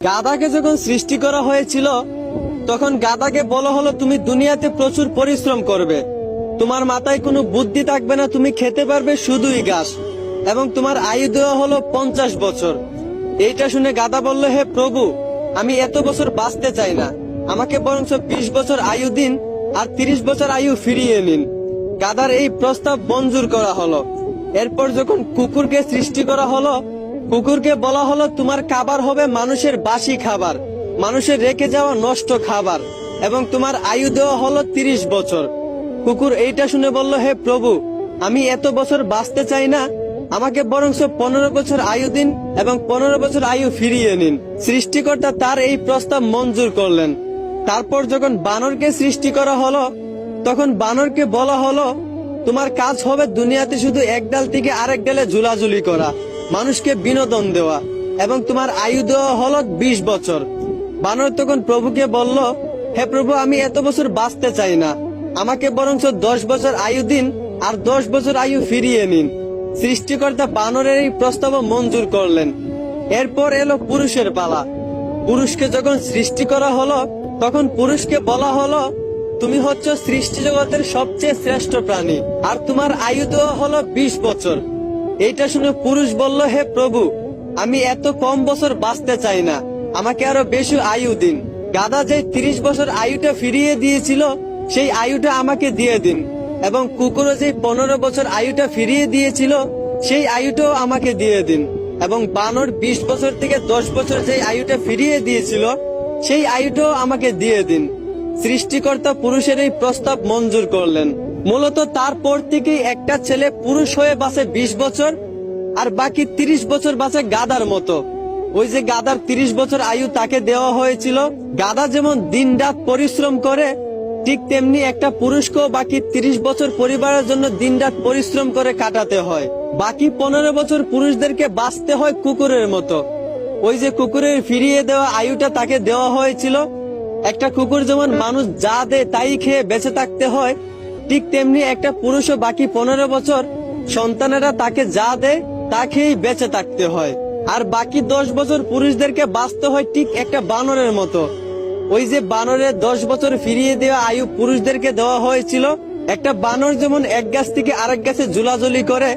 গাধাকে যখন সৃষ্টি করা হয়েছিল তখন গাধাকে বলা হলো তুমি দুনিয়াতে প্রচুর পরিশ্রম করবে, তোমার মাথায় কোনো বুদ্ধি থাকবে না, তুমি খেতে পারবে শুধুই ঘাস, এবং তোমার আয়ু দেওয়া হলো 50 বছর। এইটা শুনে গাধা বলল, হে প্রভু, আমি এত বছর বাঁচতে চাই না, আমাকে বরঞ্চ 20 বছর আয়ু দিন আর 30 বছর আয়ু ফিরিয়ে নিন। গাধার এই প্রস্তাব মঞ্জুর করা হলো। এরপর যখন কুকুরকে সৃষ্টি করা হলো, কুকুরকে বলা হলো তোমার খাবার হবে মানুষের বাসি খাবার, মানুষের রেখে যাওয়া নষ্ট খাবার, এবং তোমার আয়ু দেওয়া হলো 30 বছর। কুকুর এইটা শুনে বলল, হে প্রভু, আমি এত বছর বাঁচতে চাই না, আমাকে বরঞ্চ 15 বছর আয়ু দিন এবং 15 বছর আয়ু ফিরিয়ে নিন। সৃষ্টিকর্তা তার এই প্রস্তাব মঞ্জুর করলেন। তারপর যখন বানরকে সৃষ্টি করা হলো, তখন বানরকে বলা হলো তোমার কাজ হবে দুনিয়াতে শুধু এক ডাল থেকে আরেক ডালে ঝুলাঝুলি করা, মানুষকে বিনোদন দেওয়া, এবং তোমার আয়ু দেওয়া হলো 20 বছর। বানর তখন প্রভুকে বলল, হে প্রভু, আমি এত বছর বাঁচতে চাই না, আমাকে বরঞ্চ 10 বছর আয়ু দিন আর 10 বছর আয়ু ফিরিয়ে নিন। সৃষ্টিকর্তা বানরের এই প্রস্তাব মঞ্জুর করলেন। এরপর এলো পুরুষের পালা। পুরুষকে যখন সৃষ্টি করা হলো, তখন পুরুষকে বলা হলো তুমি হচ্ছ সৃষ্টি জগতের সবচেয়ে শ্রেষ্ঠ প্রাণী, আর তোমার আয়ু দেওয়া হলো 20 বছর। এইটা শুনে পুরুষ বলল, হে প্রভু, আমি এত কম বছর বাঁচতে চাই না, আমাকে আরো বেশি আয়ু দিন। গাধা যে 30 বছর আয়ুটা ফিরিয়ে দিয়েছিল, সেই আয়ুটা আমাকে দিয়ে দিন, এবং কুকুরও যে 15 বছর আয়ুটা ফিরিয়ে দিয়েছিল, সেই আয়ুটাও আমাকে দিয়ে দিন, এবং বানর 20 বছর থেকে 10 বছর যে আয়ুটা ফিরিয়ে দিয়েছিল, সেই আয়ুটাও আমাকে দিয়ে দিন। সৃষ্টিকর্তা পুরুষের এই প্রস্তাব মঞ্জুর করলেন। মূলত তারপর থেকেই একটা ছেলে পুরুষ হয়ে বাঁচে 20 বছর, আর বাকি 30 বছর বাঁচে গাধার মতো। ওই যে গাধার 30 বছর আয়ু তাকে দেওয়া হয়েছিল। গাধা যেমন দিন রাত পরিশ্রম করে, ঠিক তেমনি একটা পুরুষকেও বাকি 30 বছর পরিবারের জন্য দিন রাত পরিশ্রম করে কাটাতে হয়। বাকি 15 বছর পুরুষদেরকে বাঁচতে হয় কুকুরের মতো। ওই যে কুকুরের ফিরিয়ে দেওয়া আয়ুটা তাকে দেওয়া হয়েছিল। একটা কুকুর যেমন মানুষ যা দেয় তাই খেয়ে বেঁচে থাকতে হয়, ঠিক তেমনি একটা পুরুষও বাকি 15 বছর সন্তানেরা তাকে যা দেয় তা খেয়েই বেঁচে থাকতে হয়। আর বাকি 10 বছর পুরুষদেরকে বাঁচতে হয় ঠিক একটা বানরের মতো। ওই যে বানরের 10 বছর ফিরিয়ে দেওয়া আয়ু পুরুষদেরকে দেওয়া হয়েছিল। একটা বানর যেমন এক গাছ থেকে আরেক গাছে ঝুলাঝুলি করে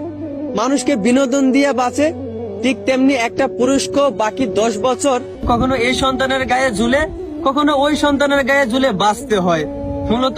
মানুষকে বিনোদন দিয়ে বাঁচে, ঠিক তেমনি একটা পুরুষকেও বাকি 10 বছর কখনো এই সন্তানের গায়ে ঝুলে, কখনো ওই সন্তানের গায়ে ঝুলে বাঁচতে হয়। মূলত